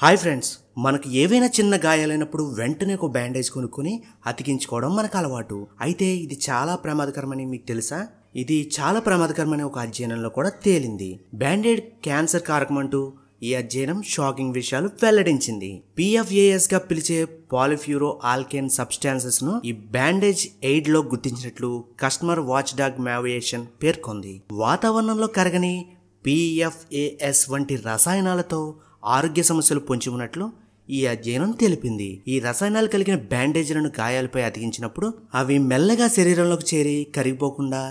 Hi friends, మనకు ఏవైనా చిన్న గాయాలైనప్పుడు వెంటనే ఒక బ్యాండేజ్ కొనుక్కొని అతికించుకోవడం మనకు అలవాటు. అయితే ఇది చాలా ప్రమాదకరమని మీకు తెలుసా? ఇది చాలా ప్రమాదకరమని ఒక అధ్యయనంలో కూడా తేలింది. బ్యాండేడ్ క్యాన్సర్ కారకమంటూ ఈ అధ్యయనం షాకింగ్ విషయాలు వెల్లడించింది. PFAS గా పిలిచే పాలిఫ్యూరో ఆల్కేన్ సబ్స్టాన్సెస్ ను ఈ బ్యాండేజ్ ఎయిడ్ లో గుర్తించినట్లు కస్టమర్ వాచ్ డాగ్ మావియేషన్ పేర్కొంది. వాతావరణంలో కరగని PFAS వంటి రసాయనాలతో ఆరోగ్య సమస్యలు పొంచి ఉన్నట్లు ఈ అధ్యయనం తెలిపింది. ఈ రసాయనాలు కలిగిన బ్యాండేజ్లను గాయాలపై అతికించినప్పుడు అవి మెల్లగా శరీరంలోకి చేరి కరిగిపోకుండా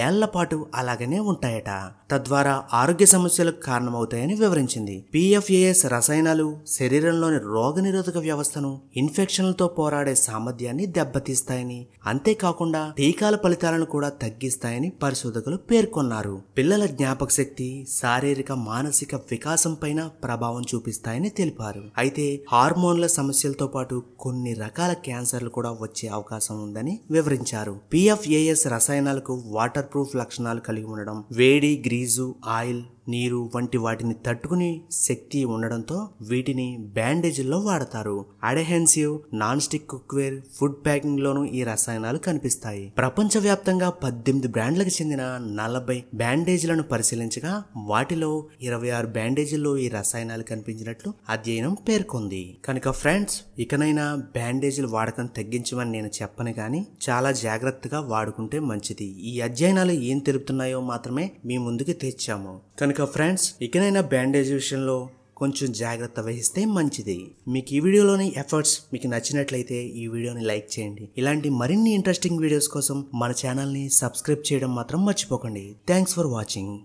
ఏళ్ల పాటు అలాగనే ఉంటాయట. తద్వారా ఆరోగ్య సమస్యలకు కారణమవుతాయని వివరించింది. PFAS రసాయనాలు శరీరంలోని రోగనిరోధక వ్యవస్థను, ఇన్ఫెక్షన్లతో పోరాడే సామర్థ్యాన్ని దెబ్బతీస్తాయని, అంతేకాకుండా టీకాల ఫలితాలను కూడా తగ్గిస్తాయని పరిశోధకులు పేర్కొన్నారు. పిల్లల జ్ఞాపక శక్తి, శారీరక, మానసిక వికాసం పైన ప్రభావం చూపిస్తాయని తెలిపారు. అయితే హార్మోన్ల సమస్యలతో పాటు కొన్ని రకాల క్యాన్సర్లు కూడా వచ్చే అవకాశం ఉందని వివరించారు. PFAS రసాయనాలకు వాటర్ ప్రూఫ్ లక్షణాలు కలిగి ఉండడం, వేడి, గ్రీజు, ఆయిల్, నీరు వంటి వాటిని తట్టుకుని శక్తి ఉండడంతో వీటిని బ్యాండేజీల్లో వాడతారు. Adhesive, non stick cookware, food packing లోనూ ఈ రసాయనాలు కనిపిస్తాయి. ప్రపంచవ్యాప్తంగా 18 బ్రాండ్లకు చెందిన 40 బ్యాండేజీలను పరిశీలించగా వాటిలో 26 బ్యాండేజీల్లో ఈ రసాయనాలు కనిపించినట్లు అధ్యయనం పేర్కొంది. కనుక ఫ్రెండ్స్, ఇకనైనా బ్యాండేజీల వాడకం తగ్గించమని నేను చెప్పను కానీ చాలా జాగ్రత్తగా వాడుకుంటే మంచిది. ఈ అధ్యయనాలు ఏం తెలుపుతున్నాయో మాత్రమే మీ ముందుకు తెచ్చాము. కనుక ఫ్రెండ్స్, ఇకనైనా బ్యాండేజ్ విషయంలో కొంచెం జాగ్రత్త వహిస్తే మంచిది. మీకు ఈ వీడియోలోని ఎఫర్ట్స్ మీకు నచ్చినట్లయితే ఈ వీడియోని లైక్ చేయండి. ఇలాంటి మరిన్ని ఇంట్రెస్టింగ్ వీడియోస్ కోసం మన ఛానల్ని సబ్స్క్రైబ్ చేయడం మాత్రం మర్చిపోకండి. Thanks for watching.